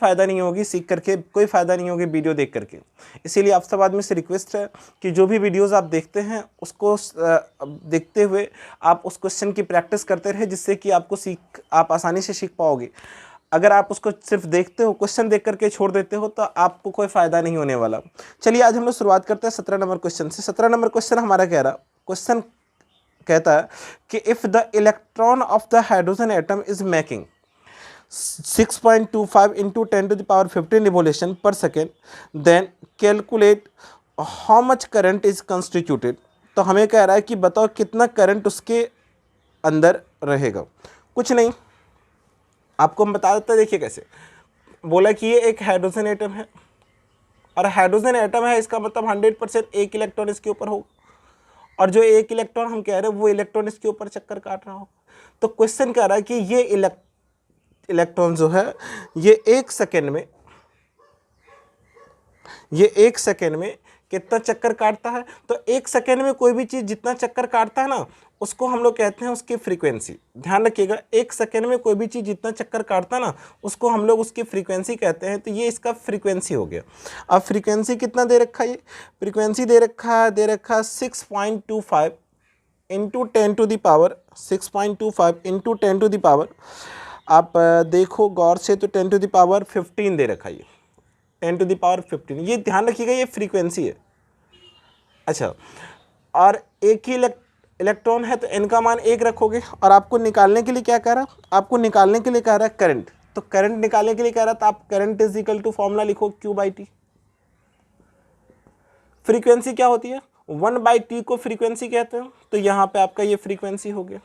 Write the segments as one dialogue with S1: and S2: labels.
S1: फ़ायदा नहीं होगी सीख करके, कोई फ़ायदा नहीं होगी वीडियो देख करके। इसीलिए आप सब आदमी से रिक्वेस्ट है कि जो भी वीडियोस आप देखते हैं उसको देखते हुए आप उस क्वेश्चन की प्रैक्टिस करते रहे, जिससे कि आप आसानी से सीख पाओगे। अगर आप उसको सिर्फ देखते हो, क्वेश्चन देख करके छोड़ देते हो, तो आपको कोई फ़ायदा नहीं होने वाला। चलिए आज हम लोग शुरुआत करते हैं 17 नंबर क्वेश्चन से। 17 नंबर क्वेश्चन हमारा क्वेश्चन कहता है कि if the electron of the hydrogen atom is making 6.25 into 10 to the power 15 revolution per second, then calculate how much current is constituted। तो हमें कह रहा है कि बताओ कितना करंट उसके अंदर रहेगा। कुछ नहीं, आपको हम बता देते हैं। देखिए कैसे बोला कि ये एक हाइड्रोजन एटम है, और हाइड्रोजन एटम है, इसका मतलब 100% एक इलेक्ट्रॉन इसके ऊपर होगा, और जो एक इलेक्ट्रॉन हम कह रहे हैं वो इलेक्ट्रॉन इसके ऊपर चक्कर काट रहा होगा। तो क्वेश्चन कह रहा है कि ये इलेक्ट्रॉन जो है ये एक सेकेंड में कितना चक्कर काटता है। तो एक सेकेंड में कोई भी चीज़ जितना चक्कर काटता है ना, उसको हम लोग कहते हैं उसकी फ्रीक्वेंसी। ध्यान रखिएगा, एक सेकेंड में कोई भी चीज़ जितना चक्कर काटता है ना, उसको हम लोग उसकी फ्रीक्वेंसी कहते हैं। तो ये इसका फ्रीक्वेंसी हो गया। अब फ्रीक्वेंसी कितना दे रखा है, ये फ्रीक्वेंसी दे रखा है 6.25 into 10 to the power 6.25 into 10 to the power, आप देखो गौर से, तो 10 टू द पावर 15 दे रखा है, ये 10 टू द पावर 15। ये ध्यान रखिएगा, ये फ्रीक्वेंसी है। अच्छा, और एक ही इलेक्ट्रॉन है तो n का मान 1 रखोगे, और आपको निकालने के लिए क्या कह रहा है, आपको निकालने के लिए कह रहा है करंट। तो करंट निकालने के लिए कह रहा है, तो आप current is equal to formula लिखो Q/T। फ्रीक्वेंसी क्या होती है, 1/T को फ्रीक्वेंसी कहते हैं। तो यहाँ पे आपका ये फ्रीक्वेंसी हो गया।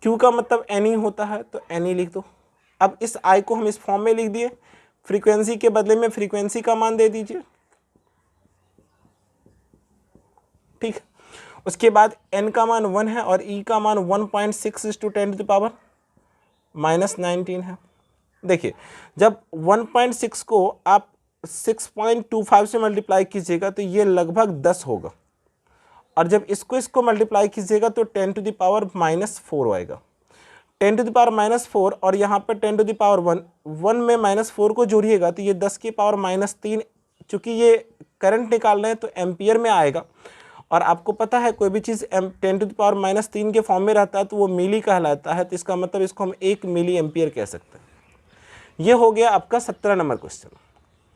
S1: Q का मतलब N होता है, तो N लिख दो। अब इस I को हम इस फॉर्म में लिख दिए, फ्रीक्वेंसी के बदले में फ्रीक्वेंसी का मान दे दीजिए, ठीक। उसके बाद N का मान 1 है और E का मान 1.6 × 10 टू द पावर -19 है। देखिए, जब 1.6 को आप 6.25 से मल्टीप्लाई कीजिएगा तो ये लगभग 10 होगा, और जब इसको मल्टीप्लाई कीजिएगा तो 10 टू द पावर -4 आएगा। 10 टू द पावर -4 और यहाँ पर 10 टू द पावर 1 में -4 को जोड़िएगा तो ये 10 की पावर -3। चूँकि ये करंट निकाल रहे हैं तो एम्पियर में आएगा, और आपको पता है कोई भी चीज़ 10 टू द पावर -3 के फॉर्म में रहता है तो वो मिली कहलाता है। तो इसका मतलब इसको हम 1 मिली एम्पियर कह सकते हैं। ये हो गया आपका 17 नंबर क्वेश्चन।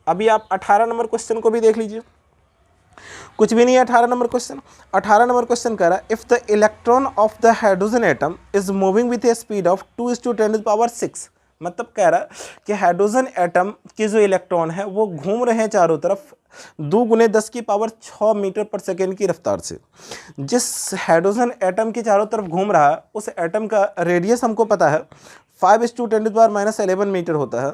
S1: अभी आप 18 नंबर क्वेश्चन को भी देख लीजिए। कुछ भी नहीं है 18 नंबर क्वेश्चन। 18 नंबर क्वेश्चन कह रहा है if the electron of the hydrogen atom is moving with a speed of 2 × 10 to the power 6। मतलब कह रहा है कि हाइड्रोजन एटम के जो इलेक्ट्रॉन है वो घूम रहे हैं चारों तरफ 2 × 10 की पावर 6 मीटर पर सेकेंड की रफ्तार से। जिस हाइड्रोजन एटम के चारों तरफ घूम रहा है उस एटम का रेडियस हमको पता है 5 × 10 टू द पावर -11 मीटर होता है।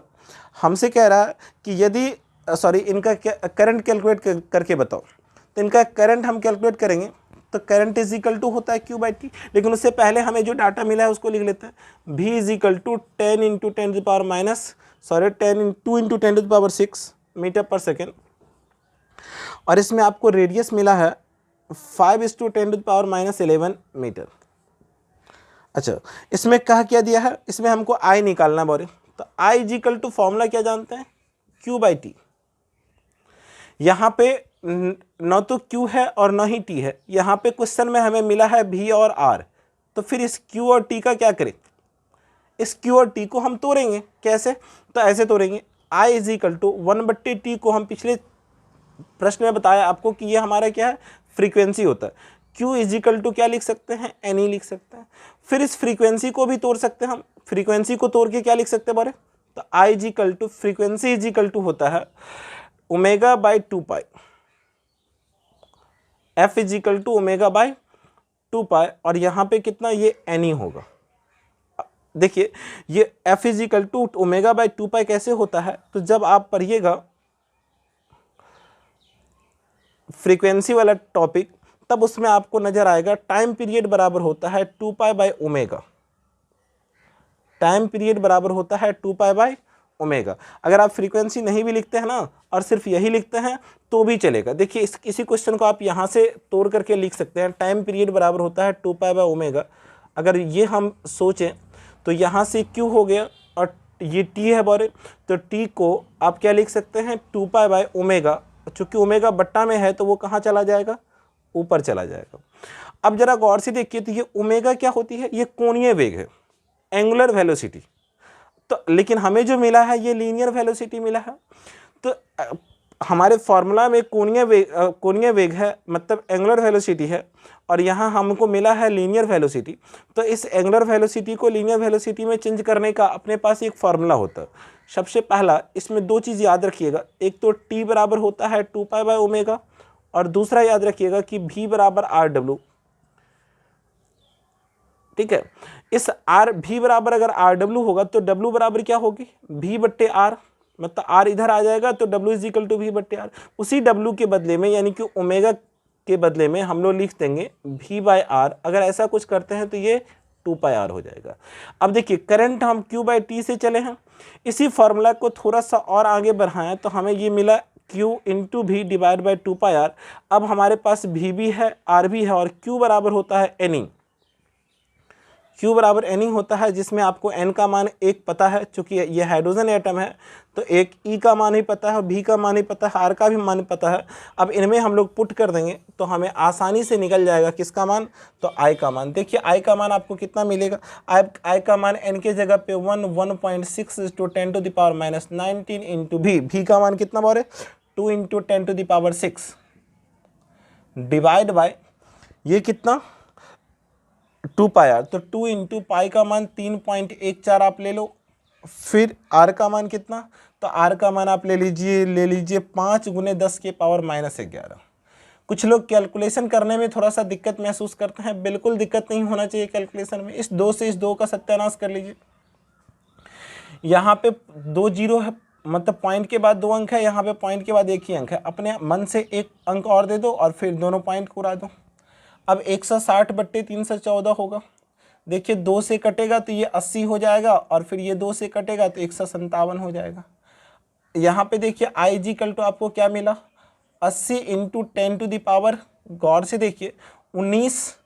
S1: हमसे कह रहा है कि यदि इनका करंट कैलकुलेट करके बताओ। तो इनका करंट हम कैलकुलेट करेंगे तो करंट इज इक्वल टू होता है Q/T। लेकिन उससे पहले हमें जो डाटा मिला है उसको लिख लेते हैं। V is equal to 10 × 10 to the power 2 × 10 to the power 6 मीटर पर सेकेंड, और इसमें आपको रेडियस मिला है 5 × 10 टू द पावर -11 मीटर। अच्छा, इसमें क्या दिया है, इसमें हमको I निकालना बोले। तो I is equal to formula क्या जानते हैं, Q/T। यहाँ पे न तो Q है और न ही T है। यहाँ पे क्वेश्चन में हमें मिला है V और R। तो फिर इस Q और T का क्या करें, इस Q और T को हम तोड़ेंगे। कैसे, तो ऐसे तोड़ेंगे। I is equal to 1/T को हम पिछले प्रश्न में बताया आपको कि ये हमारा क्या है, फ्रीक्वेंसी होता है। Q इज इक्वल टू क्या लिख सकते हैं, N लिख सकते हैं। फिर इस फ्रीक्वेंसी को भी तोड़ सकते हैं हम। फ्रीक्वेंसी को तोड़ के क्या लिख सकते हैं बारे, तो I is equal to frequency is equal to होता है ω/2π। F इज इक्वल टू ω/2π, और यहाँ पे कितना, ये N होगा। देखिए ये F इज इक्वल टू ω/2π कैसे होता है, तो जब आप पढ़िएगा फ्रीक्वेंसी वाला टॉपिक तब उसमें आपको नजर आएगा टाइम पीरियड बराबर होता है 2π/ω। टाइम पीरियड बराबर होता है 2π/ω। अगर आप फ्रीक्वेंसी नहीं भी लिखते हैं ना और सिर्फ यही लिखते हैं तो भी चलेगा। देखिए इसी क्वेश्चन को आप यहाँ से तोड़ करके लिख सकते हैं। टाइम पीरियड बराबर होता है 2π/ω। अगर ये हम सोचें तो यहाँ से Q हो गया और ये टी है बोरे, तो टी को आप क्या लिख सकते हैं 2 पाई बाय ओमेगा, चूंकि ओमेगा बट्टा में है तो वो कहाँ चला जाएगा, ऊपर चला जाएगा। अब जरा गौर से देखिए, तो ये ओमेगा क्या होती है, ये कोणीय वेग है, एंगुलर वेलोसिटी। तो लेकिन हमें जो मिला है ये लीनियर वेलोसिटी मिला है। तो हमारे फॉर्मूला में कोणीय वेग है, मतलब एंगुलर वेलोसिटी है, और यहाँ हमको मिला है लीनियर वेलोसिटी। तो इस एंगुलर वेलोसिटी को लीनियर वेलोसिटी में चेंज करने का अपने पास एक फार्मूला होता है। सबसे पहला इसमें दो चीज़ याद रखिएगा, एक तो टी बराबर होता है 2 पाई बाय ओमेगा, और दूसरा याद रखिएगा कि v बराबर आर डब्ल्यू। ठीक है, इस आर v बराबर अगर आर डब्ल्यू होगा तो w बराबर क्या होगी, v बट्टे आर, मतलब r इधर आ जाएगा तो w is equal to v बट्टे आर। उसी w के बदले में यानी कि ओमेगा के बदले में हम लोग लिख देंगे v बाय आर। अगर ऐसा कुछ करते हैं तो ये 2 पाई आर हो जाएगा। अब देखिए करंट हम q बाई टी से चले हैं, इसी फार्मूला को थोड़ा सा और आगे बढ़ाएं तो हमें ये मिला q इंटू भी डिवाइड बाई 2 पाई आर। अब हमारे पास v भी है, r भी है, और q बराबर होता है n। Q बराबर n होता है, जिसमें आपको n का मान एक पता है, चूंकि ये हाइड्रोजन एटम है तो एक E का मान ही पता है, V का मान ही पता है, R का भी मान पता है। अब इनमें हम लोग पुट कर देंगे तो हमें आसानी से निकल जाएगा किसका मान, तो I का मान। देखिए I का मान आपको कितना मिलेगा, I का मान n के जगह पे 1.6 × 10⁻⁹ इंटू V का मान कितना बार है 2 × 10⁻6 डिवाइड बाय ये कितना 2 पाई आर, तो 2 इंटू पाई का मान 3.14 आप ले लो। फिर आर का मान कितना, तो आर का मान आप ले लीजिए 5 × 10⁻−11। कुछ लोग कैलकुलेशन करने में थोड़ा सा दिक्कत महसूस करते हैं, बिल्कुल दिक्कत नहीं होना चाहिए कैलकुलेशन में। इस 2 से इस 2 का सत्यानाश कर लीजिए। यहाँ पे 2 जीरो है, मतलब पॉइंट के बाद 2 अंक है, यहाँ पे पॉइंट के बाद एक ही अंक है। अपने मन से एक अंक और दे दो और फिर दोनों पॉइंट को उड़ा दो। अब 160/314 होगा। देखिए 2 से कटेगा तो ये 80 हो जाएगा, और फिर ये 2 से कटेगा तो 157 हो जाएगा। यहाँ पे देखिए I इक्वल टू आपको क्या मिला 80 इंटू 10⁻, गौर से देखिए 19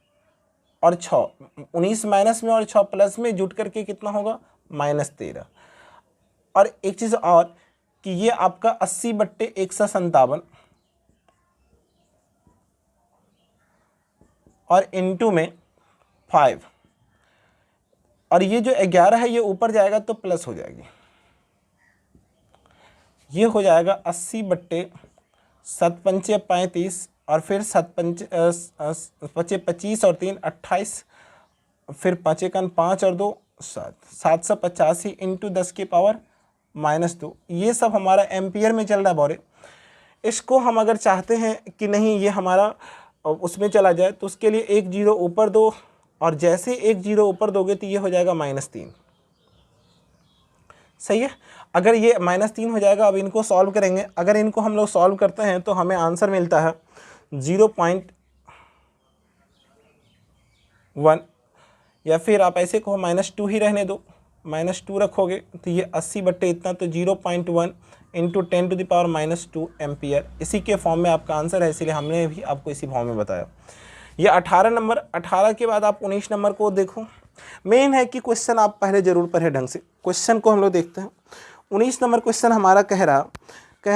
S1: और 6, 19 माइनस में और 6 प्लस में जुट करके कितना होगा -13। और एक चीज़ और कि ये आपका 80/157 और इंटू में 5, और ये जो 11 है ये ऊपर जाएगा तो प्लस हो जाएगी, ये हो जाएगा 80/7×5 35, और फिर 7×5 25 और 3 28, फिर 5×1 और 2 7, 785 इंटू 10⁻−2। ये सब हमारा एम्पियर में चल रहा है बोरे। इसको हम अगर चाहते हैं कि नहीं ये हमारा उसमें चला जाए तो उसके लिए 1 जीरो ऊपर दो, और जैसे 1 जीरो ऊपर दोगे तो ये हो जाएगा -3। सही है, अगर ये -3 हो जाएगा। अब इनको सॉल्व करेंगे, अगर इनको हम लोग सॉल्व करते हैं तो हमें आंसर मिलता है 0.1, या फिर आप ऐसे कहो -2 ही रहने दो, -2 रखोगे तो ये 80 बट्टे इतना, तो 0.1 इंटू 10⁻² एम्पियर। इसी के फॉर्म में आपका आंसर है, इसलिए हमने भी आपको इसी फॉर्म में बताया। ये 18 नंबर, 18 के बाद आप 19 नंबर को देखो। मेन है कि क्वेश्चन आप पहले जरूर पढ़े ढंग से। क्वेश्चन को हम लोग देखते हैं। 19 नंबर क्वेश्चन हमारा कह रहा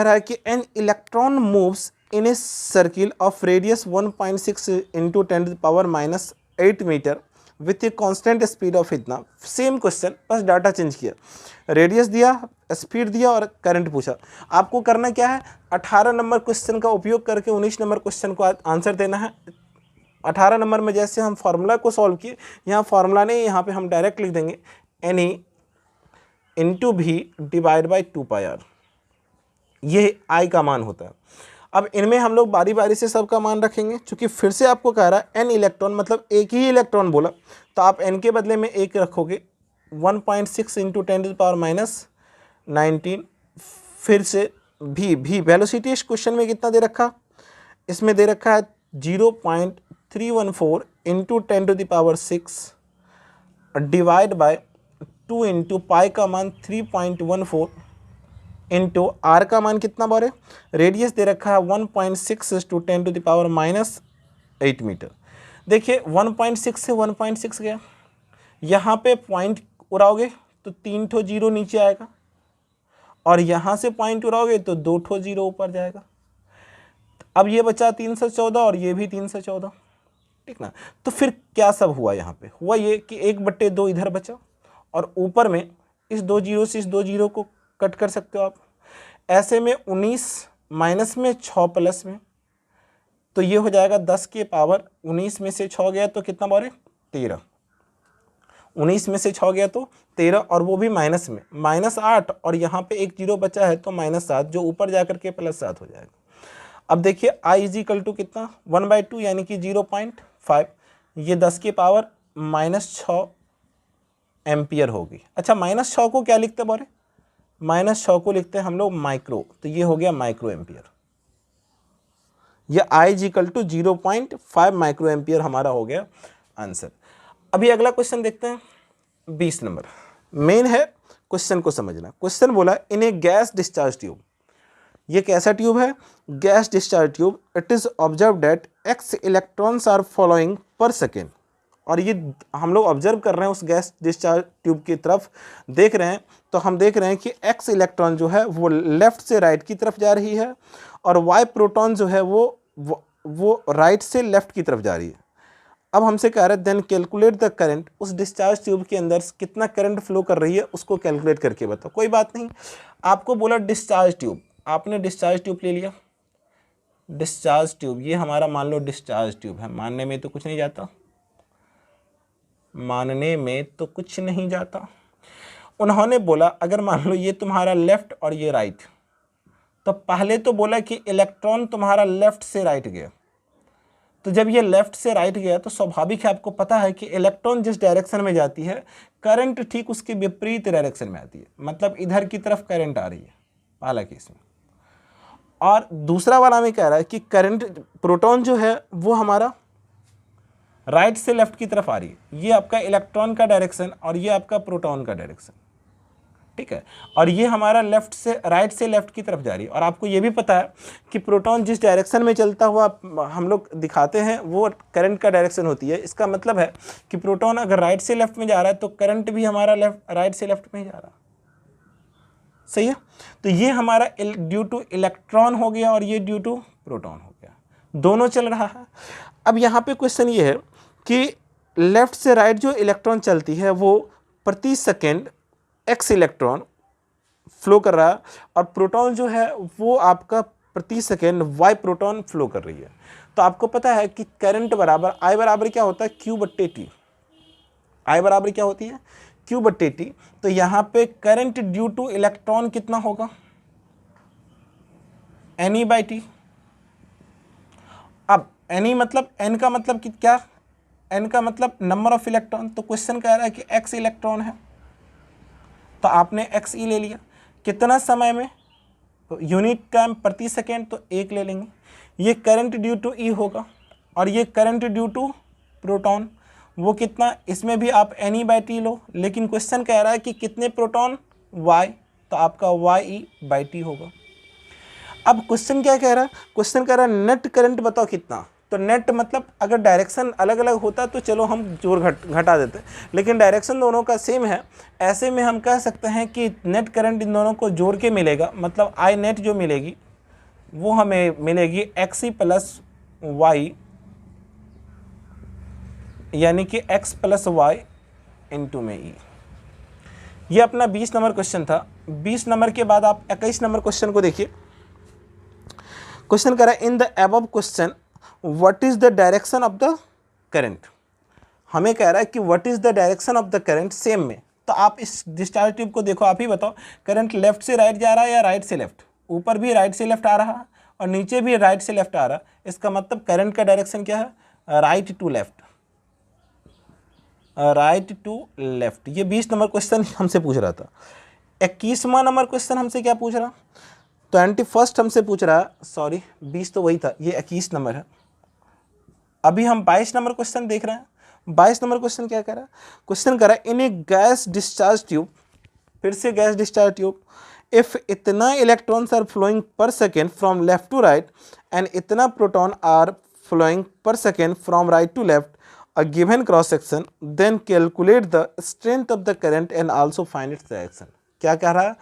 S1: है कि an electron moves in a circle of radius 1.6 into 10⁻⁸ metre with a constant speed of इतना। सेम क्वेश्चन, बस डाटा चेंज किया, रेडियस दिया, स्पीड दिया और करंट पूछा। आपको करना क्या है, 18 नंबर क्वेश्चन का उपयोग करके 19 नंबर क्वेश्चन को आंसर देना है। 18 नंबर में जैसे हम फार्मूला को सॉल्व किए, यहाँ फार्मूला नहीं, यहाँ पे हम डायरेक्ट लिख देंगे NE इंटू भी डिवाइड बाई 2 पाई आर। ये I का मान होता है। अब इनमें हम लोग बारी बारी से सबका मान रखेंगे, क्योंकि फिर से आपको कह रहा है n इलेक्ट्रॉन, मतलब एक ही इलेक्ट्रॉन बोला, तो आप n के बदले में एक रखोगे 1.6 इंटू 10⁻⁹। फिर से भी वेलोसिटी इस क्वेश्चन में कितना दे रखा, इसमें दे रखा है 0.314 into 10⁻6 divide by 2 into pi का मान 3.14 इंटू आर का मान कितना बार है, रेडियस दे रखा है 1.6 × 10⁻⁸ मीटर। देखिए 1.6 से 1.6 गया, यहाँ पे पॉइंट उड़ाओगे तो 3 ठो जीरो नीचे आएगा, और यहाँ से पॉइंट उड़ाओगे तो 2 ठो जीरो ऊपर जाएगा। अब ये बचा 314 और ये भी 314, ठीक ना। तो फिर क्या सब हुआ, यहाँ पे हुआ ये कि 1/2 इधर बचा, और ऊपर में इस 2 जीरो से इस 2 जीरो को कट कर सकते हो आप। ऐसे में 19 माइनस में 6 प्लस में, तो ये हो जाएगा 10 के पावर 19 में से 6 गया तो कितना बार है 13, 19 में से 6 गया तो 13, और वो भी माइनस में -8, और यहाँ पे एक जीरो बचा है तो -7, जो ऊपर जाकर के +7 हो जाएगा। अब देखिए I इजिकल टू कितना 1/2 यानी कि 0.5, ये 10 की पावर -6 एम्पियर होगी। अच्छा, -6 को क्या लिखते बारे, -6 को लिखते हैं हम लोग माइक्रो, तो ये हो गया माइक्रो एम्पियर। ये I is equal to 0.5 micro ampere हमारा हो गया आंसर। अभी अगला क्वेश्चन देखते हैं, 20 नंबर मेन है, क्वेश्चन को समझना। क्वेश्चन बोला in a gas discharge tube, ये कैसा ट्यूब है, gas discharge tube, it is observe that x electrons are following पर सेकेंड, और ये हम लोग ऑब्जर्व कर रहे हैं उस गैस डिस्चार्ज ट्यूब की तरफ देख रहे हैं, तो हम देख रहे हैं कि x इलेक्ट्रॉन जो है वो लेफ्ट से राइट की तरफ जा रही है, और y प्रोटॉन जो है वो राइट से लेफ्ट की तरफ जा रही है। अब हमसे कह रहे हैं देन कैलकुलेट द करंट, उस डिस्चार्ज ट्यूब के अंदर कितना करंट फ्लो कर रही है उसको कैलकुलेट करके बताओ। कोई बात नहीं, आपको बोला डिस्चार्ज ट्यूब, आपने डिस्चार्ज ट्यूब ले लिया, डिस्चार्ज ट्यूब ये हमारा मान लो डिस्चार्ज ट्यूब है, मानने में तो कुछ नहीं जाता, मानने में तो कुछ नहीं जाता। उन्होंने बोला अगर मान लो ये तुम्हारा लेफ्ट और ये राइट, तो पहले तो बोला कि इलेक्ट्रॉन तुम्हारा लेफ्ट से राइट गया, तो जब ये लेफ्ट से राइट गया तो स्वाभाविक है, आपको पता है कि इलेक्ट्रॉन जिस डायरेक्शन में जाती है करंट ठीक उसके विपरीत डायरेक्शन में आती है, मतलब इधर की तरफ करंट आ रही है पहला केस में। और दूसरा वाला में कह रहा है कि करंट प्रोटॉन जो है वो हमारा राइट से लेफ्ट की तरफ आ रही है, ये आपका इलेक्ट्रॉन का डायरेक्शन और ये आपका प्रोटॉन का डायरेक्शन, ठीक है, और ये हमारा लेफ्ट से राइट से लेफ्ट की तरफ जा रही है। और आपको ये भी पता है कि प्रोटॉन जिस डायरेक्शन में चलता हुआ हम लोग दिखाते हैं वो करंट का डायरेक्शन होती है। इसका मतलब है कि प्रोटॉन अगर राइट से लेफ्ट में जा रहा है तो करंट भी हमारा राइट से लेफ्ट में ही जा रहा है, सही है। तो ये हमारा ड्यू टू इलेक्ट्रॉन हो गया और ये ड्यू टू प्रोटॉन हो गया, दोनों चल रहा है। अब यहाँ पे क्वेश्चन ये है कि लेफ्ट से राइट जो इलेक्ट्रॉन चलती है वो प्रति सेकेंड x इलेक्ट्रॉन फ्लो कर रहा है, और प्रोटॉन जो है वो आपका प्रति सेकेंड y प्रोटॉन फ्लो कर रही है। तो आपको पता है कि करंट बराबर I बराबर क्या होता है Q/T, I बराबर क्या होती है Q/T। तो यहाँ पे करंट ड्यू टू इलेक्ट्रॉन कितना होगा NE/T। अब NE मतलब N का मतलब कि क्या, N का मतलब नंबर ऑफ इलेक्ट्रॉन, तो क्वेश्चन कह रहा है कि x इलेक्ट्रॉन है तो आपने XE ले लिया, कितना समय में, तो यूनिट टाइम प्रति सेकेंड, तो 1 ले लेंगे। ये करंट ड्यू टू E होगा, और ये करंट ड्यू टू प्रोटॉन वो कितना, इसमें भी आप NE/T लो, लेकिन क्वेश्चन कह रहा है कि कितने प्रोटॉन Y, तो आपका YE/T होगा। अब क्वेश्चन क्या कह रहा है, क्वेश्चन कह रहा है नेट करंट बताओ कितना, तो नेट मतलब अगर डायरेक्शन अलग अलग होता तो चलो हम जोड़ घटा देते, लेकिन डायरेक्शन दोनों का सेम है, ऐसे में हम कह सकते हैं कि नेट करंट इन दोनों को जोड़ के मिलेगा, मतलब आई नेट जो मिलेगी वो हमें मिलेगी XE + Y, यानी कि X + Y × में E। ये अपना 20 नंबर क्वेश्चन था। 20 नंबर के बाद आप 21 नंबर क्वेश्चन को देखिए। क्वेश्चन कह रहा है इन the above question what is the direction of the current, हमें कह रहा है कि what is the direction of the current same में। तो आप इस डिस्चार्ज ट्यूब को देखो, आप ही बताओ करंट लेफ्ट से राइट जा रहा है या राइट से लेफ्ट, ऊपर भी राइट से लेफ्ट आ रहा है और नीचे भी राइट से लेफ्ट आ रहा है, इसका मतलब करंट का डायरेक्शन क्या है, right to left, right to left. ये 20 नंबर क्वेश्चन हमसे पूछ रहा था। 21वां नंबर क्वेश्चन हमसे क्या पूछ रहा, 21 हमसे पूछ रहा, सॉरी 20 तो वही था, ये 21 नंबर है। अभी हम 22 नंबर क्वेश्चन देख रहे हैं। 22 नंबर क्वेश्चन क्या कह रहा है, क्वेश्चन कह रहा है in a gas discharge tube, फिर से गैस डिस्चार्ज ट्यूब, इफ इतना electrons are flowing per second from left to right and इतना proton are flowing per second from right to left, a given cross section, then calculate the strength of the current and also find its direction। क्या कह रहा है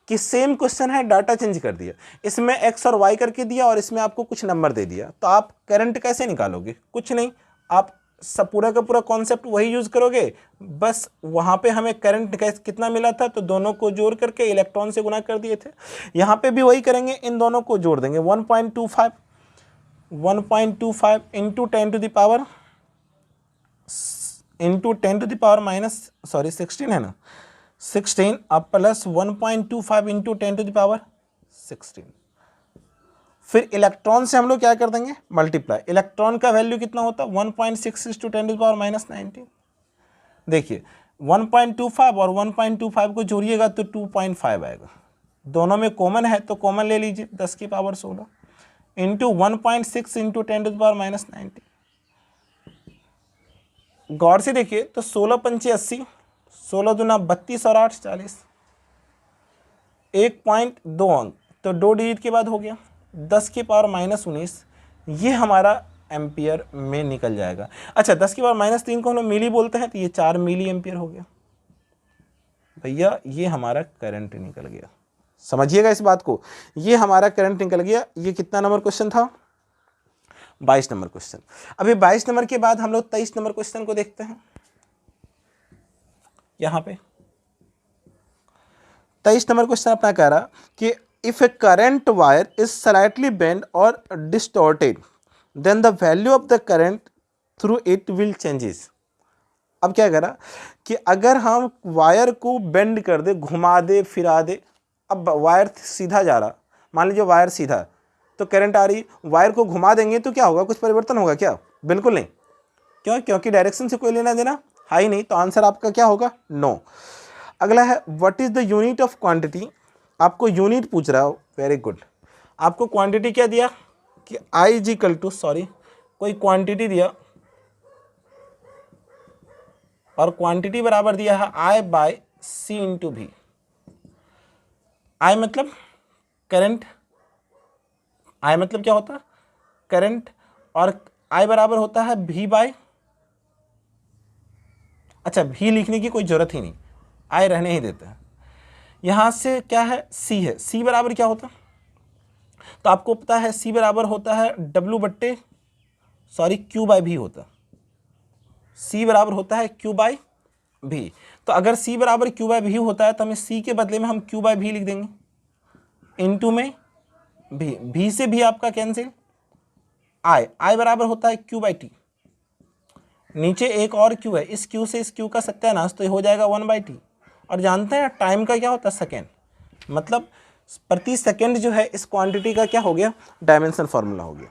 S1: कि same question है, data change कर दिया, इसमें x और y करके दिया और इसमें आपको कुछ नंबर दे दिया, तो आप करंट कैसे निकालोगे? कुछ नहीं, आप सब पूरा का पूरा कॉन्सेप्ट वही यूज करोगे, बस वहां पे हमें करंट कितना मिला था तो दोनों को जोड़ करके इलेक्ट्रॉन से गुना कर दिए थे, यहां पे भी वही करेंगे, इन दोनों को जोड़ देंगे। 1.25 इंटू 10 टू द पावर -16 है ना, 16 अब plus 1.25 into 10 to the power 16, फिर इलेक्ट्रॉन से हम लोग क्या कर देंगे? मल्टीप्लाई। इलेक्ट्रॉन का वैल्यू कितना होता है? 1.6 टू 10 टू द पावर -19। देखिए 1.25 और 1.25 को जोड़िएगा तो 2.5 आएगा, दोनों में कॉमन है तो कॉमन ले लीजिए, 10 की power 16 into 1.6 into 10 to the power -19। गौर से देखिए तो 16 पंचे 80, 16 दूना 32 और 8 40, 1.2 अंक तो 2 डिजिट के बाद हो गया 10 की पावर -19, ये हमारा एम्पियर में निकल जाएगा। अच्छा 10 की पावर -3 को हम लोग मिली बोलते हैं, तो ये 4 मिली एम्पियर हो गया भैया, ये हमारा करंट निकल गया। समझिएगा इस बात को, ये हमारा करंट निकल गया। ये कितना नंबर क्वेश्चन था? 22 नंबर क्वेश्चन। अभी 22 नंबर के बाद हम लोग 23 नंबर क्वेश्चन को देखते हैं। यहां पे 23 नंबर क्वेश्चन अपना कह रहा कि if a current wire is slightly bend और distorted then the value of the current through it will changes. अब क्या कह रहा कि अगर हम वायर को बेंड कर दे, घुमा दे, फिरा दे, अब वायर सीधा जा रहा, मान लीजिए वायर सीधा तो करंट आ रही, वायर को घुमा देंगे तो क्या होगा? कुछ परिवर्तन होगा क्या? बिल्कुल नहीं। क्यों? क्योंकि डायरेक्शन से कोई लेना देना है ही नहीं, तो आंसर आपका क्या होगा? नो। अगला है what is the unit of quantity. आपको यूनिट पूछ रहा हो, वेरी गुड। आपको क्वांटिटी क्या दिया कि I is equal to, sorry कोई क्वांटिटी दिया और क्वांटिटी बराबर दिया है आई बाय सी इंटू भी। आई मतलब करंट, आई मतलब क्या होता है? करंट, और आई बराबर होता है भी बाय, अच्छा भी लिखने की कोई जरूरत ही नहीं, आई रहने ही देते हैं। यहां से क्या है? सी है, सी बराबर क्या होता है? तो आपको पता है सी बराबर होता है डब्ल्यू बट्टे सॉरी क्यू बाय भी होता है, सी बराबर होता है क्यू बाय भी। तो अगर सी बराबर क्यू बाय भी होता है तो हमें सी के बदले में हम क्यू बाय भी लिख देंगे, इनटू में भी से भी आपका कैंसिल, आई बराबर होता है क्यू बाई टी, नीचे एक और क्यू है, इस क्यू से इस क्यू का सत्यानाश, तो ये हो जाएगा 1/t। और जानते हैं टाइम का क्या होता है? सेकेंड, मतलब प्रति सेकेंड जो है इस क्वांटिटी का क्या हो गया? डायमेंशन फॉर्मूला हो गया।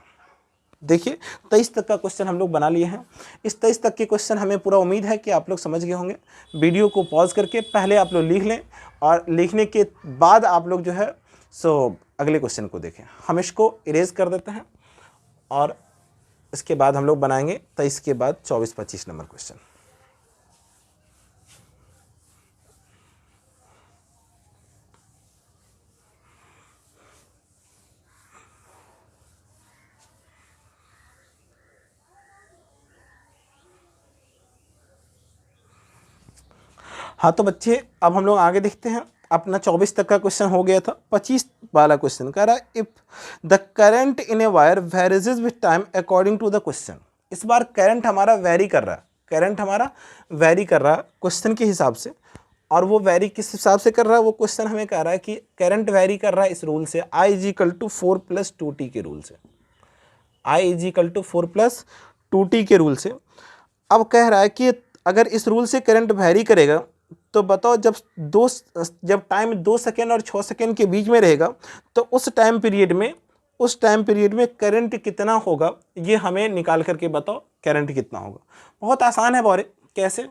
S1: देखिए 23 तक का क्वेश्चन हम लोग बना लिए हैं। इस 23 तक के क्वेश्चन हमें पूरा उम्मीद है कि आप लोग समझ गए होंगे। वीडियो को पॉज करके पहले आप लोग लिख लें और लिखने के बाद आप लोग जो है सो अगले क्वेश्चन को देखें। हम इसको इरेज कर देते हैं और इसके बाद हम लोग बनाएंगे 23 के बाद 24-25 नंबर क्वेश्चन। हाँ तो बच्चे अब हम लोग आगे देखते हैं। अपना 24 तक का क्वेश्चन हो गया था। 25 वाला क्वेश्चन कह रहा है if the current in a wire varies with time according to the question. इस बार करंट हमारा वेरी कर रहा है, करंट हमारा वेरी कर रहा है क्वेश्चन के हिसाब से। और वो वेरी किस हिसाब से कर रहा है? वो क्वेश्चन हमें कह रहा है कि करंट वेरी कर रहा है इस रूल से, I is equal to 4+2t के रूल से, I is equal to 4+2t के रूल से। अब कह रहा है कि अगर इस रूल से करंट वेरी करेगा तो बताओ जब टाइम 2 सेकेंड और 6 सेकेंड के बीच में रहेगा तो उस टाइम पीरियड में करंट कितना होगा, ये हमें निकाल करके बताओ करंट कितना होगा। बहुत आसान है बॉरे, कैसे?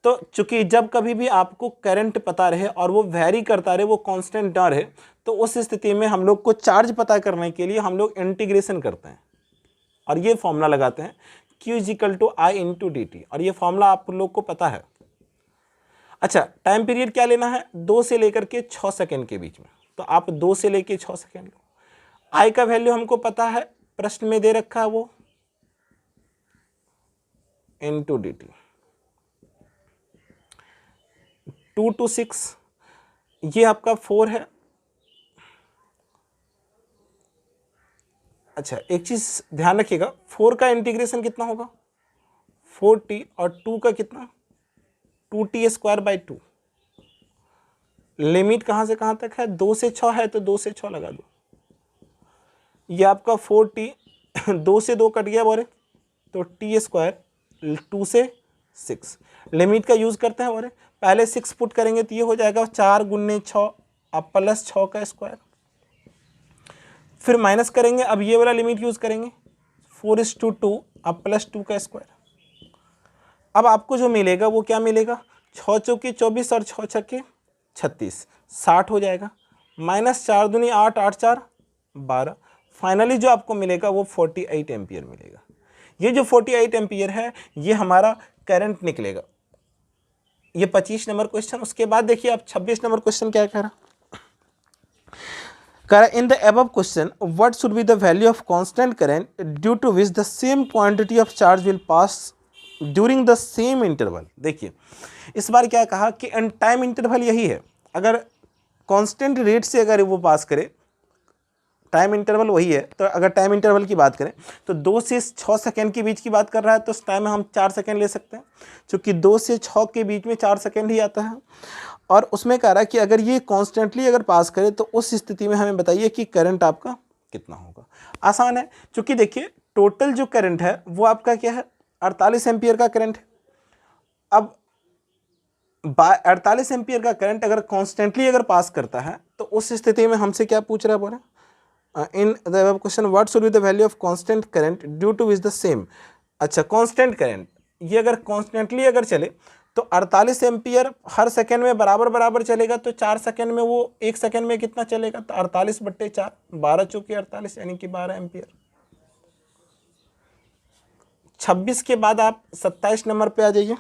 S1: तो चूंकि जब कभी भी आपको करंट पता रहे और वो वेरी करता रहे, वो कांस्टेंट ना रहे, तो उस स्थिति में हम लोग को चार्ज पता करने के लिए हम लोग इंटीग्रेशन करते हैं और ये फॉर्मूला लगाते हैं Q is equal to I into D T, और ये फॉर्मूला आप लोग को पता है। अच्छा टाइम पीरियड क्या लेना है? 2 से लेकर के 6 सेकेंड के बीच में, तो आप 2 से लेकर 6 सेकेंड लो। I का वैल्यू हमको पता है, प्रश्न में दे रखा है वो इंटू डी टी। 2 to 6 ये आपका 4 है। अच्छा एक चीज ध्यान रखिएगा, 4 का इंटीग्रेशन कितना होगा 4t और 2 का कितना 2t² 2। लिमिट कहां से कहां तक है 2 से 6 है तो 2 से 6 लगा दो। ये आपका 4t 2 से 2 कट गया बोरे तो t² 2 से 6। लिमिट का यूज करते हैं बोरे, पहले 6 पुट करेंगे तो ये हो जाएगा 4 गुने 6 अब प्लस 6 का स्क्वायर, फिर माइनस करेंगे, अब ये वाला लिमिट यूज करेंगे 4:2 अब प्लस 2 का स्क्वायर। अब आपको जो मिलेगा वो क्या मिलेगा 6 चौके 24 और 6 छक्के 36, 60 हो जाएगा। माइनस 4 दूनी 8, 8 4 12। फाइनली जो आपको मिलेगा वो 48 एम्पियर मिलेगा। ये जो 48 एम्पियर है ये हमारा करंट निकलेगा। ये 25 नंबर क्वेश्चन। उसके बाद देखिए आप 26 नंबर क्वेश्चन क्या कह रहा, in the above question what should be the value of constant current due to which the same quantity of charge will pass during the same interval. देखिए इस बार क्या कहा कि टाइम इंटरवल यही है, अगर कांस्टेंट रेट से अगर वो पास करे, टाइम इंटरवल वही है, तो अगर टाइम इंटरवल की बात करें तो 2 से 6 सेकेंड के बीच की बात कर रहा है तो उस टाइम में हम 4 सेकेंड ले सकते हैं, क्योंकि 2 से 6 के बीच में 4 सेकेंड ही आता है। और उसमें कह रहा है कि अगर ये कॉन्स्टेंटली अगर पास करे तो उस स्थिति में हमें बताइए कि करंट आपका कितना होगा। आसान है, क्योंकि देखिए टोटल जो करंट है वो आपका क्या है 48 एम्पियर का करंट है। अब 48 एम्पियर का करंट अगर कॉन्स्टेंटली अगर पास करता है तो उस स्थिति में हमसे क्या पूछ रहा है बोला, in the above question what should be the value of constant current due to which the same. अच्छा कांस्टेंट करंट ये अगर कॉन्स्टेंटली अगर चले तो 48 एम्पियर हर सेकेंड में बराबर बराबर चलेगा, तो 4 सेकेंड में वो 1 सेकेंड में कितना चलेगा तो 48/4 12 चौके 48 यानी कि 12 एम्पियर। 26 के बाद आप 27 नंबर पे आ जाइए।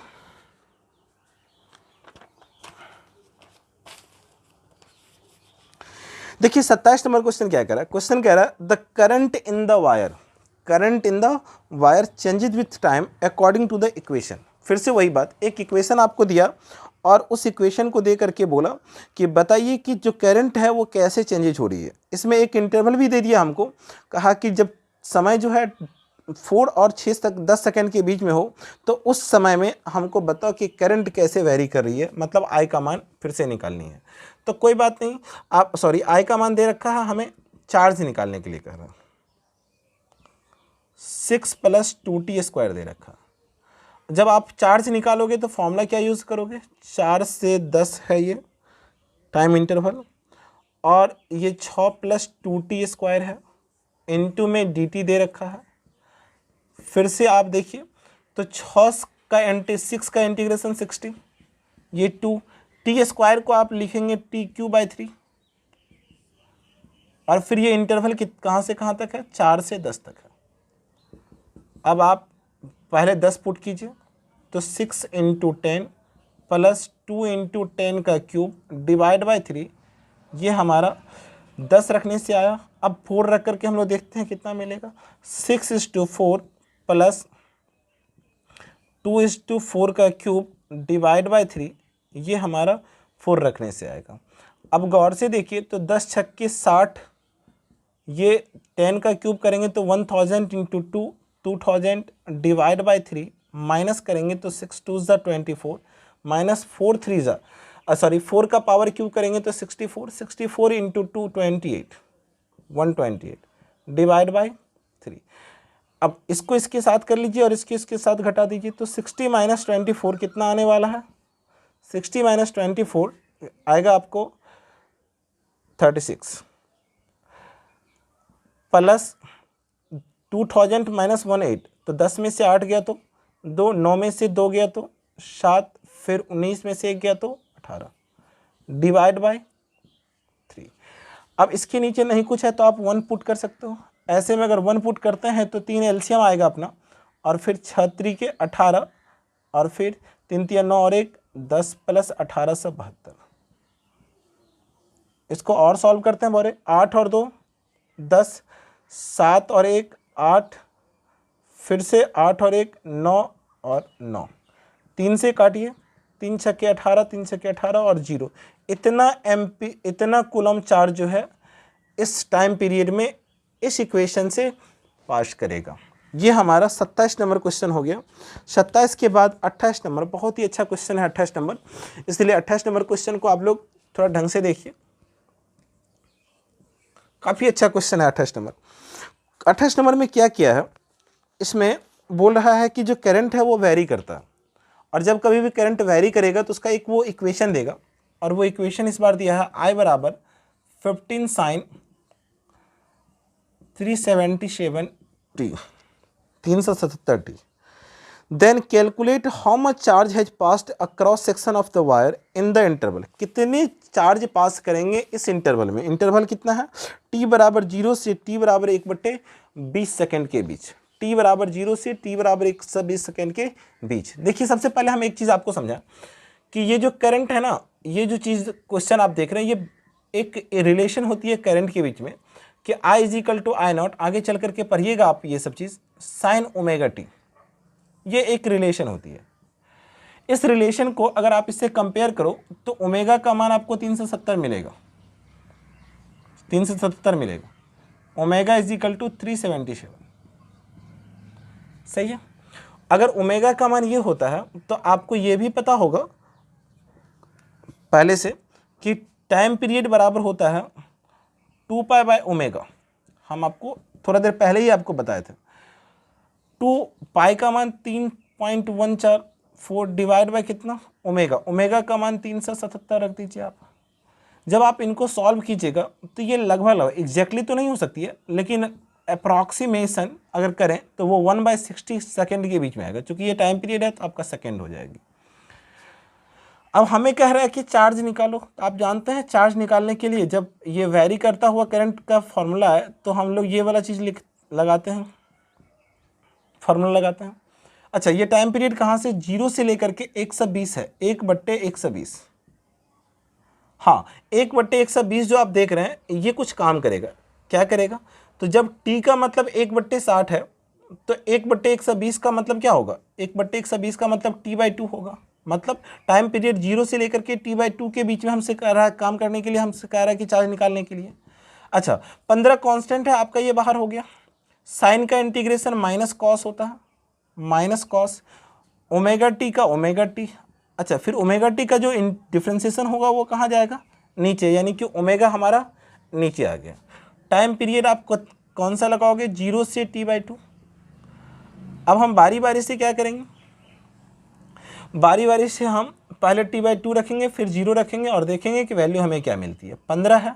S1: देखिए 27 नंबर क्वेश्चन क्या कह रहा है, क्वेश्चन कह रहा है the current in the wire changes with time according to the equation. फिर से वही बात, एक इक्वेशन आपको दिया और उस इक्वेशन को दे करके बोला कि बताइए कि जो करंट है वो कैसे चेंजेज हो रही है। इसमें एक इंटरवल भी दे दिया हमको, कहा कि जब समय जो है 4 और 6 तक 10 सेकेंड के बीच में हो तो उस समय में हमको बताओ कि करंट कैसे वेरी कर रही है, मतलब आई का मान फिर से निकालनी है। तो कोई बात नहीं, आप सॉरी आई का मान दे रखा है, हमें चार्ज निकालने के लिए कह रहा है 6 + 2t² दे रखा। जब आप चार्ज निकालोगे तो फॉर्मूला क्या यूज़ करोगे 4 से 10 है ये टाइम इंटरवल, और ये 6 + 2t² है, इनटू में dt दे रखा है। फिर से आप देखिए तो 6 का इंटीग्रेशन 60, ये 2 t² को आप लिखेंगे t³ 3, और फिर ये इंटरवल कहाँ से कहाँ तक है 4 से 10 तक है। अब आप पहले 10 पुट कीजिए तो 6 × 10 + 2 × 10 का क्यूब डिवाइड बाय 3, ये हमारा 10 रखने से आया। अब 4 रख करके हम लोग देखते हैं कितना मिलेगा 6:4 + 2:4 का क्यूब डिवाइड बाय 3, ये हमारा 4 रखने से आएगा। अब गौर से देखिए तो 10 छक्के 60, ये 10 का क्यूब करेंगे तो 1000 × 2 2000 डिवाइड बाय 3, माइनस करेंगे तो 6 2 24 माइनस 4 3 4 का पावर क्यूब करेंगे तो 64 × 2 28 128 डिवाइड बाय 3। अब इसको इसके साथ कर लीजिए और इसके साथ घटा दीजिए तो 60 - 24 कितना आने वाला है 60 - 24 आएगा आपको 36 प्लस 2000 - 18, तो 10 में से 8 गया तो 2, 9 में से 2 गया तो 7, फिर 19 में से 1 गया तो 18 डिवाइड बाय 3। अब इसके नीचे नहीं कुछ है तो आप 1 पुट कर सकते हो। ऐसे में अगर 1 पुट करते हैं तो 3 एलसीएम आएगा अपना, और फिर 6 3 के 18, और फिर 3 3 9 और 1 10 + 18 72। इसको और सॉल्व करते हैं बोरे 8 और 2 10, 7 और 1 8, फिर से 8 और 1 9 और 9, 3 से काटिए, 3 छक्के 18, 3 छक्के 18 और 0, इतना कूलम चार्ज जो है इस टाइम पीरियड में इस इक्वेशन से पास करेगा। ये हमारा 27 नंबर क्वेश्चन हो गया। 27 के बाद 28 नंबर, बहुत ही अच्छा क्वेश्चन है 28 नंबर, इसलिए 28 नंबर क्वेश्चन को आप लोग थोड़ा ढंग से देखिए, काफ़ी अच्छा क्वेश्चन है 28 नंबर। 28 नंबर में क्या किया है, इसमें बोल रहा है कि जो करंट है वो वेरी करता है, और जब कभी भी करंट वेरी करेगा तो उसका एक वो इक्वेशन देगा, और वो इक्वेशन इस बार दिया है I बराबर 15 sin 377t 377t। Then calculate how much charge has passed across section of the wire in the interval. कितने चार्ज पास करेंगे इस इंटरवल में, इंटरवल कितना है, t बराबर 0 से t बराबर 1/20 सेकेंड के बीच, t बराबर 0 से t बराबर 120 सेकेंड के बीच। देखिए सबसे पहले हम एक चीज़ आपको समझा कि ये जो करंट है ना, ये जो चीज़ क्वेश्चन आप देख रहे हैं, ये एक रिलेशन होती है करंट के बीच में कि I = I0, आगे चल करके पढ़िएगा आप ये सब चीज़, साइन ओमेगा टी, ये एक रिलेशन होती है। इस रिलेशन को अगर आप इससे कंपेयर करो तो ओमेगा का मान आपको 370 मिलेगा, 370 मिलेगा, ओमेगा = 377, सही है। अगर ओमेगा का मान ये होता है तो आपको ये भी पता होगा पहले से कि टाइम पीरियड बराबर होता है 2 पाई ओमेगा, हम आपको थोड़ा देर पहले ही आपको बताए थे। 2 पाई का मान 3.144 डिवाइड बाय कितना, ओमेगा, ओमेगा का मान 377 रख दीजिए आप। जब आप इनको सॉल्व कीजिएगा तो ये लगभग एग्जैक्टली तो नहीं हो सकती है, लेकिन अप्रॉक्सीमेशन अगर करें तो वो 1/60 सेकेंड के बीच में आएगा, क्योंकि ये टाइम पीरियड है तो आपका सेकेंड हो जाएगी। अब हमें कह रहा है कि चार्ज निकालो, तो आप जानते हैं चार्ज निकालने के लिए जब ये वेरी करता हुआ करंट का फॉर्मूला है तो हम लोग ये वाला चीज़ लगाते हैं, फॉर्मूला लगाते हैं। अच्छा, ये टाइम पीरियड कहाँ से, 0 से लेकर के 120 है, 1/120। हाँ, 1/120 जो आप देख रहे हैं ये कुछ काम करेगा, क्या करेगा, तो जब t का मतलब 1/60 है तो 1/120 का मतलब क्या होगा, 1/120 का मतलब t/2 होगा। मतलब टाइम पीरियड 0 से लेकर के t/2 के बीच में हमसे कह रहा है काम करने के लिए, हमसे कह रहा है कि चार्ज निकालने के लिए। अच्छा, 15 कांस्टेंट है आपका, ये बाहर हो गया। साइन का इंटीग्रेशन माइनस कॉस होता है, माइनस कॉस, ओमेगा टी का ओमेगा टी। अच्छा, फिर ओमेगा टी का जो डिफ्रेंसिएशन होगा वो कहाँ जाएगा, नीचे, यानी कि ओमेगा हमारा नीचे आ गया। टाइम पीरियड आप कौन सा लगाओगे, 0 से t/2। अब हम बारी बारी से क्या करेंगे, बारी बारी से हम पहले t/2 रखेंगे, फिर 0 रखेंगे और देखेंगे कि वैल्यू हमें क्या मिलती है। 15 है,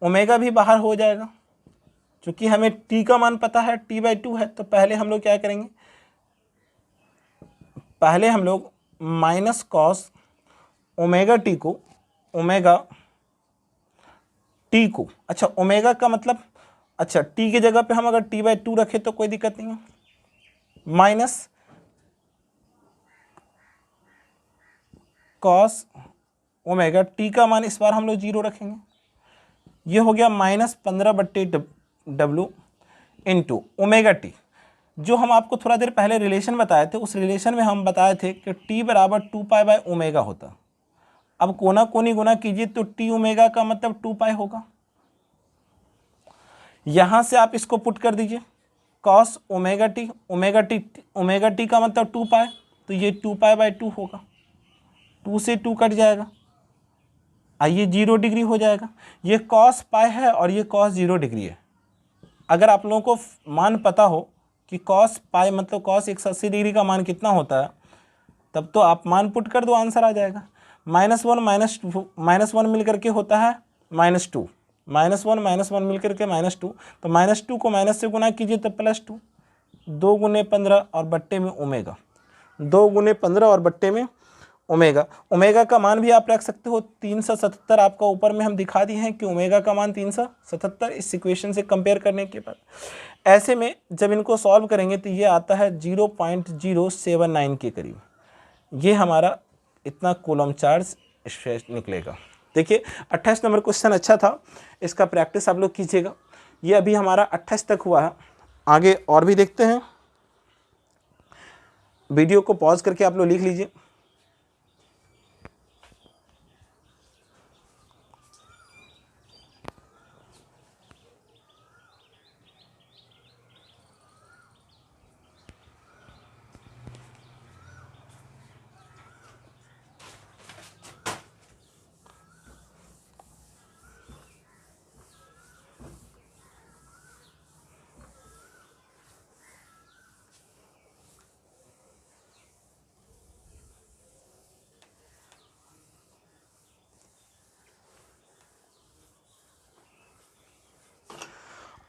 S1: ओमेगा भी बाहर हो जाएगा, क्योंकि हमें t का मान पता है, t/2 है। तो पहले हम लोग क्या करेंगे, पहले हम लोग माइनस कॉस ओमेगा टी को, ओमेगा टी को, अच्छा ओमेगा का मतलब, अच्छा टी की जगह पे हम अगर t/2 रखें तो कोई दिक्कत नहीं है, माइनस कॉस ओमेगा, टी का मान इस बार हम लोग 0 रखेंगे, ये हो गया -15/w इंटू ओमेगा टी। जो हम आपको थोड़ा देर पहले रिलेशन बताए थे, उस रिलेशन में हम बताए थे कि t बराबर 2 पाई बाय ओमेगा होता। अब कोना कोनी गुना कीजिए तो t ओमेगा का मतलब 2 पाई होगा। यहां से आप इसको पुट कर दीजिए, cos omega T, omega T का मतलब 2 पाई, तो ये 2 पाई बाय 2 होगा, 2 से 2 कट जाएगा, आइए 0 डिग्री हो जाएगा। ये कॉस पाई है और ये कॉस 0 डिग्री है। अगर आप लोगों को मान पता हो कि कॉस पाई मतलब कॉस 180 डिग्री का मान कितना होता है, तब तो आप मान पुट कर दो, आंसर आ जाएगा। -1 मिल करके होता है -2, -1 मिल करके -2, तो -2 को माइनस से गुना कीजिए तो +2, 2 गुने 15 और बट्टे में ओमेगा, 2 गुने 15 और बट्टे में ओमेगा। ओमेगा का मान भी आप रख सकते हो 377, आपका ऊपर में हम दिखा दिए हैं कि ओमेगा का मान 377 इस इक्वेशन से कंपेयर करने के बाद। ऐसे में जब इनको सॉल्व करेंगे तो ये आता है 0.079 के करीब, ये हमारा इतना कूलम चार्ज निकलेगा। देखिए 28 नंबर क्वेश्चन अच्छा था, इसका प्रैक्टिस आप लोग कीजिएगा। ये अभी हमारा 28 तक हुआ है, आगे और भी देखते हैं। वीडियो को पॉज करके आप लोग लिख लीजिए।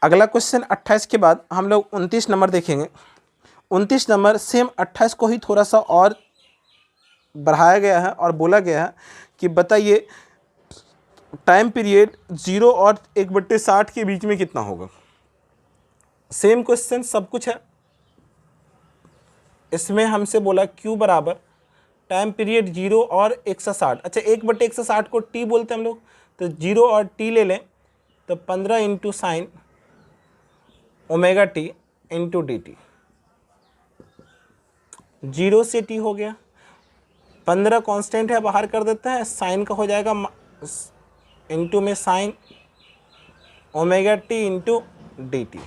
S1: अगला क्वेश्चन 28 के बाद हम लोग 29 नंबर देखेंगे। 29 नंबर सेम 28 को ही थोड़ा सा और बढ़ाया गया है और बोला गया है कि बताइए टाइम पीरियड 0 और 1/60 के बीच में कितना होगा। सेम क्वेश्चन सब कुछ है। इसमें हमसे बोला Q बराबर टाइम पीरियड 0 और 160। अच्छा 1/160 को T बोलते हैं हम लोग, तो 0 और T ले लें तो 15 into sine omega T into D T. 0 से T हो गया, 15 कांस्टेंट है बाहर कर देते हैं, साइन का हो जाएगा इंटू में sine omega T into D T.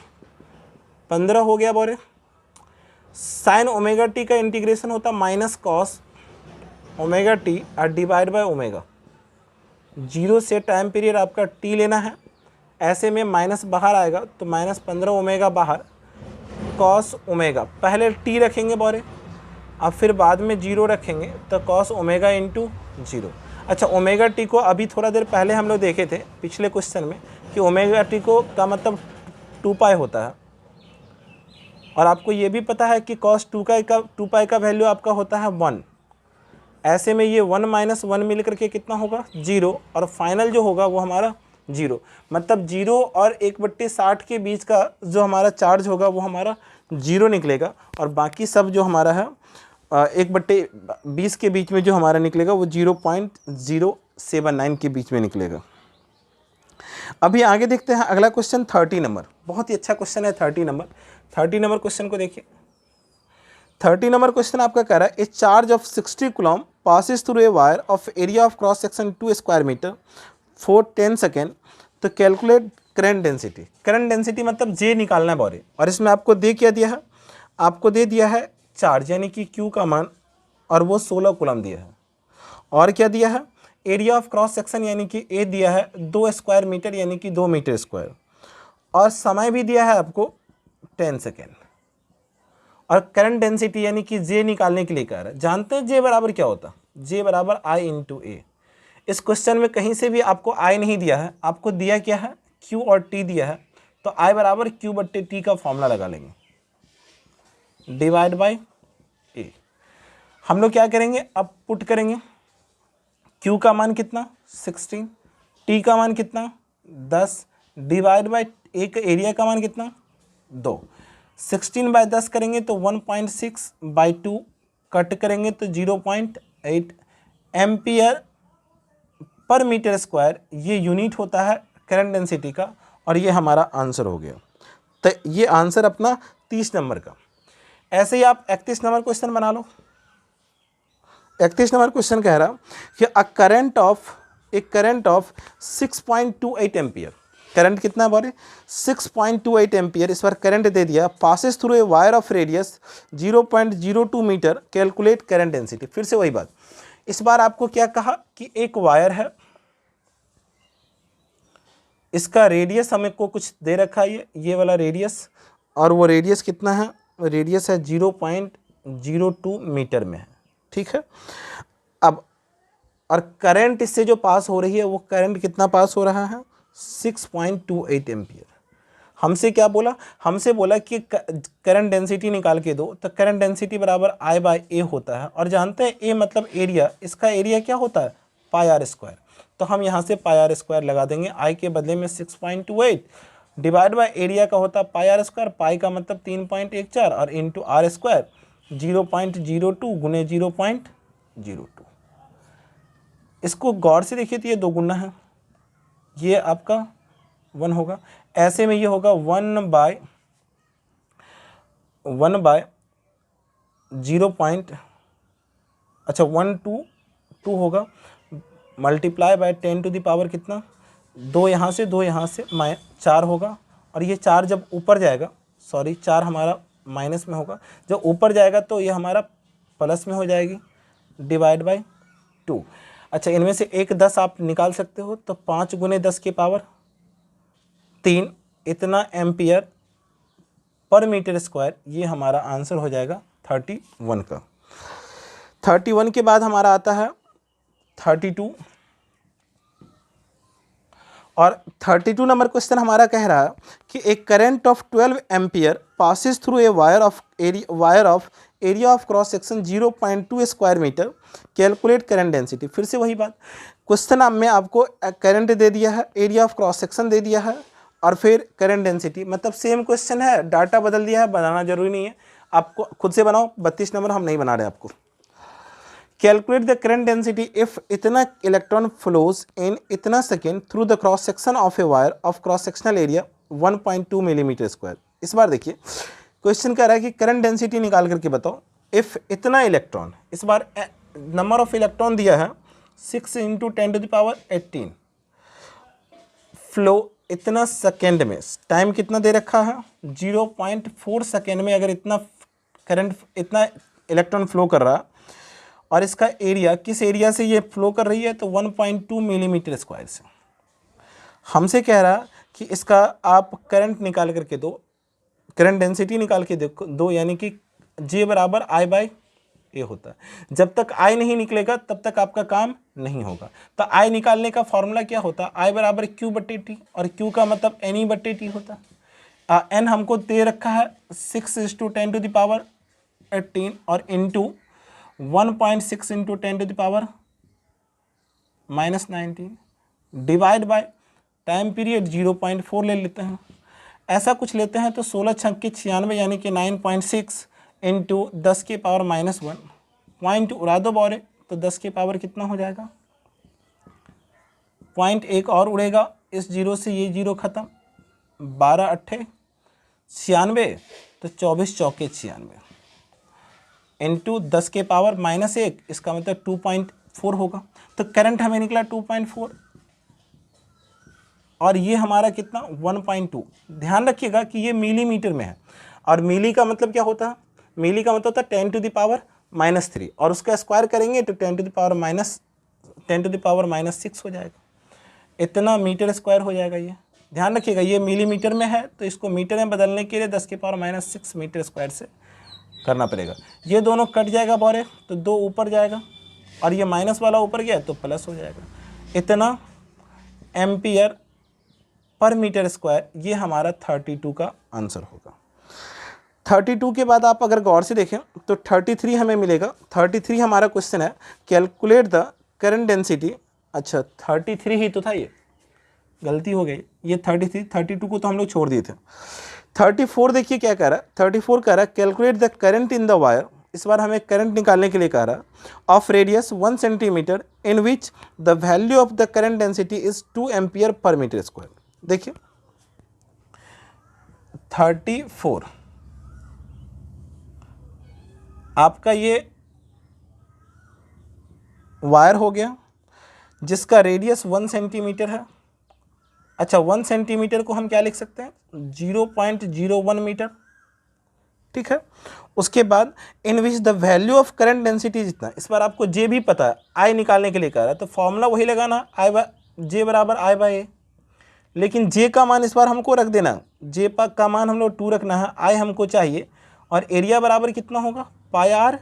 S1: 15 हो गया बोरे। साइन ओमेगा टी का इंटीग्रेशन होता माइनस कॉस ओमेगा टी और डिवाइड बाय ओमेगा। 0 से टाइम पीरियड आपका T लेना है, ऐसे में माइनस बाहर आएगा तो -15 ओमेगा बाहर कॉस ओमेगा। पहले T रखेंगे बोरे, अब फिर बाद में 0 रखेंगे तो कॉस ओमेगा इंटू 0। अच्छा ओमेगा टी को अभी थोड़ा देर पहले हम लोग देखे थे पिछले क्वेश्चन में कि ओमेगा टी को का मतलब 2 पाई होता है, और आपको ये भी पता है कि कॉस 2 पाई का वैल्यू आपका होता है 1। ऐसे में ये 1 - 1 मिल करके कितना होगा 0, और फाइनल जो होगा वो हमारा 0। मतलब 0 और 1/60 के बीच का जो हमारा चार्ज होगा वो हमारा 0 निकलेगा, और बाकी सब जो हमारा है 1/20 के बीच में जो हमारा निकलेगा वो 0.079 के बीच में निकलेगा। अभी आगे देखते हैं अगला क्वेश्चन 30 नंबर। बहुत ही अच्छा क्वेश्चन है 30 नंबर। 30 नंबर क्वेश्चन को देखिए। 30 नंबर क्वेश्चन आपका कह रहा है a charge of 60 coulomb passes through a wire of area of cross section 2 square metre for 10 second, तो calculate current density. Current density मतलब जे निकालना है बोरे, और इसमें आपको दे क्या दिया है, आपको दे दिया है चार्ज यानी कि Q का मान, और वो 16 कूलम दिया है। और क्या दिया है, एरिया ऑफ क्रॉस सेक्शन यानी कि ए दिया है 2 स्क्वायर मीटर यानी कि 2 मीटर स्क्वायर, और समय भी दिया है आपको 10 सेकेंड। और करंट डेंसिटी यानी कि जे निकालने के लिए कह रहा है। जानते हैं जे बराबर क्या होता है, जे बराबर I इंटू ए। इस क्वेश्चन में कहीं से भी आपको I नहीं दिया है, आपको दिया क्या है Q और T दिया है, तो I बराबर Q/T का फॉर्मूला लगा लेंगे, डिवाइड बाय ए। हम लोग क्या करेंगे, अब पुट करेंगे। Q का मान कितना 16, T का मान कितना 10, डिवाइड बाय ए का एरिया का मान कितना 2। 16/10 करेंगे तो 1.6/2, कट करेंगे तो 0.8 एम्पियर पर मीटर स्क्वायर। ये यूनिट होता है करंट डेंसिटी का, और ये हमारा आंसर हो गया। तो ये आंसर अपना 30 नंबर का। ऐसे ही आप 31 नंबर क्वेश्चन बना लो। 31 नंबर क्वेश्चन कह रहा कि a current of 6.28 ampere. Current कितना है बोले 6.28 एम्पियर। इस बार करंट दे दिया, passes through a wire of radius 0.02 metre, calculate current density. फिर से वही बात, इस बार आपको क्या कहा कि एक वायर है, इसका रेडियस हमें को कुछ दे रखा है, ये वाला रेडियस, और वो रेडियस कितना है, रेडियस है 0.02 मीटर में है, ठीक है। अब और करंट इससे जो पास हो रही है वो करंट कितना पास हो रहा है 6.28 एम्पियर। हमसे क्या बोला, हमसे बोला कि करंट डेंसिटी निकाल के दो, तो करंट डेंसिटी बराबर I/A होता है, और जानते हैं A मतलब एरिया, इसका एरिया क्या होता है πr²। तो हम यहाँ से πr² लगा देंगे, I के बदले में 6.28 डिवाइड बाय एरिया का होता है πr², पाई का मतलब 3.14 और इंटू r², 0.02 गुने 0.02। इसको गौर से देखिए तो ये 2 गुना है, ये आपका 1 होगा। ऐसे में ये होगा 1/, 122 होगा, multiply by 10 to the power कितना, 2 यहाँ से 2 यहाँ से 4 होगा, और ये 4 जब ऊपर जाएगा, सॉरी 4 हमारा माइनस में होगा, जब ऊपर जाएगा तो ये हमारा प्लस में हो जाएगी, डिवाइड बाय 2। अच्छा, इनमें से एक 10 आप निकाल सकते हो, तो 5 गुने 10 की पावर 3 इतना एम्पियर पर मीटर स्क्वायर, ये हमारा आंसर हो जाएगा 31 का। 31 के बाद हमारा आता है 32, और 32 नंबर क्वेश्चन हमारा कह रहा है कि एक current of 12 ampere passes through a wire of area of cross section 0.2 square metre, calculate current density. फिर से वही बात, क्वेश्चन में आपको करंट दे दिया है, एरिया ऑफ क्रॉस सेक्शन दे दिया है, और फिर करंट डेंसिटी, मतलब सेम क्वेश्चन है, डाटा बदल दिया है, बनाना जरूरी नहीं है, आपको खुद से बनाओ। 32 नंबर हम नहीं बना रहे आपको। Calculate the current density if इतना इलेक्ट्रॉन फ्लोज इन इतना second through the cross section of A wire of cross sectional area 1.2 millimetre square. इस बार देखिए क्वेश्चन कह रहा है कि करंट डेंसिटी निकाल करके बताओ इफ इतना इलेक्ट्रॉन, इस बार नंबर ऑफ इलेक्ट्रॉन दिया है 6 × 10 टू द पावर 18, फ्लो इतना सेकेंड में, टाइम कितना दे रखा है 0.4 सेकेंड में, अगर इतना करंट इतना इलेक्ट्रॉन फ्लो कर रहा, और इसका एरिया किस एरिया से ये फ्लो कर रही है, तो 1.2 मिलीमीटर स्क्वायर से। हमसे कह रहा कि इसका आप करंट निकाल करके दो, करंट डेंसिटी निकाल के दो, यानी कि J बराबर I/A होता है। जब तक I नहीं निकलेगा तब तक आपका काम नहीं होगा। तो I निकालने का फॉर्मूला क्या होता है, I बराबर Q/T, और Q का मतलब NE/T होता है। N हमको दे रखा है 6 × 10 टू द पावर 18 और into 1.6 × 10 to the power -19 divide by time period 0.4 ले लेते हैं। ऐसा कुछ लेते हैं तो 16 छक के 96 यानी कि 9.6 इंटू 10 की पावर -1, पॉइंट उड़ा दो बौरे तो 10 की पावर कितना हो जाएगा, पॉइंट एक और उड़ेगा, इस जीरो से ये जीरो खत्म, 12 × 8 96, तो 24 चौके 96 इंटू 10 के पावर -1, इसका मतलब 2.4 होगा। तो करंट हमें निकला 2.4, और ये हमारा कितना 1.2। ध्यान रखिएगा कि ये मिलीमीटर में है, और मिली का मतलब क्या होता है, मिली का मतलब होता है 10 टू द पावर -3, और उसका स्क्वायर करेंगे तो 10 टू द पावर -6 हो जाएगा, इतना मीटर स्क्वायर हो जाएगा। ये ध्यान रखिएगा, ये मिलीमीटर में है तो इसको मीटर में बदलने के लिए 10 की पावर -6 मीटर स्क्वायर से करना पड़ेगा। ये दोनों कट जाएगा बौरे तो 2 ऊपर जाएगा, और ये माइनस वाला ऊपर गया तो प्लस हो जाएगा, इतना एम्पियर पर मीटर स्क्वायर। ये हमारा 32 का आंसर होगा। 32 के बाद आप अगर गौर से देखें तो 33 हमें मिलेगा। 33 हमारा क्वेश्चन है, कैलकुलेट द करंट डेंसिटी। अच्छा 33 ही तो था, ये गलती हो गई, ये 32 को तो हम लोग छोड़ दिए थे। 34 देखिए क्या कह रहा है, 34 कह रहा है calculate the current in the wire. इस बार हमें करंट निकालने के लिए कह रहा है, of radius 1 centimetre in which the value of the current density is 2 ampere per metre square. देखिए 34 आपका ये वायर हो गया जिसका रेडियस 1 सेंटीमीटर है। अच्छा 1 सेंटीमीटर को हम क्या लिख सकते हैं, 0.01 मीटर, ठीक है। उसके बाद in which the value of current density जितना, इस बार आपको जे भी पता है, आई निकालने के लिए कह रहा है तो फॉर्मूला वही लगाना, जे बराबर I/A, लेकिन जे का मान इस बार हमको रख देना, जे का मान हम लोग 2 रखना है, आई हमको चाहिए, और एरिया बराबर कितना होगा πr²,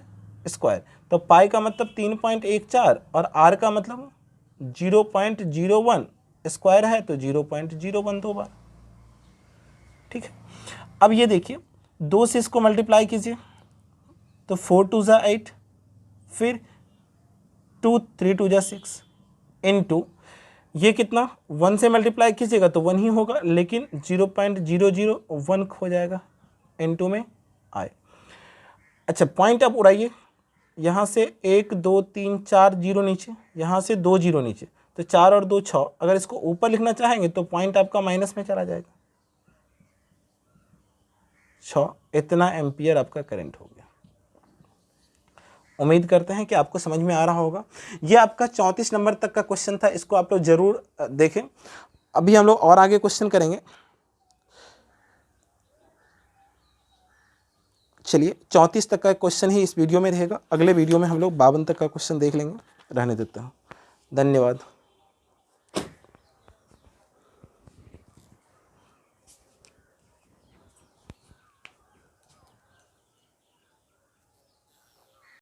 S1: तो पाई का मतलब 3.14 और आर का मतलब 0.01 स्क्वायर है तो 0.01 2 बार, ठीक है। अब ये देखिए 2 से इसको मल्टीप्लाई कीजिए तो 4 × 2 = 8, फिर 2 3 × 2 = 6 इंटू ये कितना 1 से मल्टीप्लाई कीजिएगा तो 1 ही होगा, लेकिन 0.001 हो जाएगा इंटू में आए। अच्छा पॉइंट अब उड़ाइए, यहाँ से 1 2 3 4 जीरो नीचे, यहाँ से 2 जीरो नीचे, तो 4 और 2 6। अगर इसको ऊपर लिखना चाहेंगे तो पॉइंट आपका माइनस में चला जाएगा, 6, इतना एम्पियर आपका करंट हो गया। उम्मीद करते हैं कि आपको समझ में आ रहा होगा। ये आपका 34 नंबर तक का क्वेश्चन था, इसको आप लोग जरूर देखें। अभी हम लोग और आगे क्वेश्चन करेंगे। चलिए 34 तक का क्वेश्चन ही इस वीडियो में रहेगा, अगले वीडियो में हम लोग 52 तक का क्वेश्चन देख लेंगे। रहने देता हूँ, धन्यवाद।